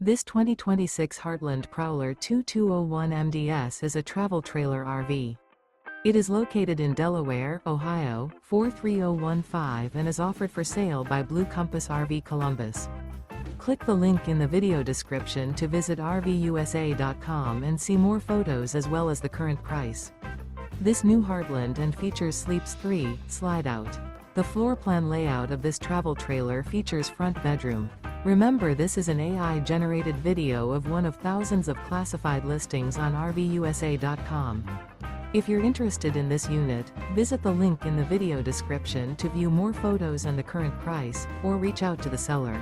This 2026 Heartland Prowler 2201 MDS is a travel trailer RV. It is located in Delaware, Ohio, 43015 and is offered for sale by Blue Compass RV Columbus. Click the link in the video description to visit RVUSA.com and see more photos as well as the current price. This new Heartland and features Sleeps 3, Slideout. The floor plan layout of this travel trailer features front bedroom. Remember, this is an AI-generated video of one of thousands of classified listings on RVUSA.com. If you're interested in this unit, visit the link in the video description to view more photos and the current price, or reach out to the seller.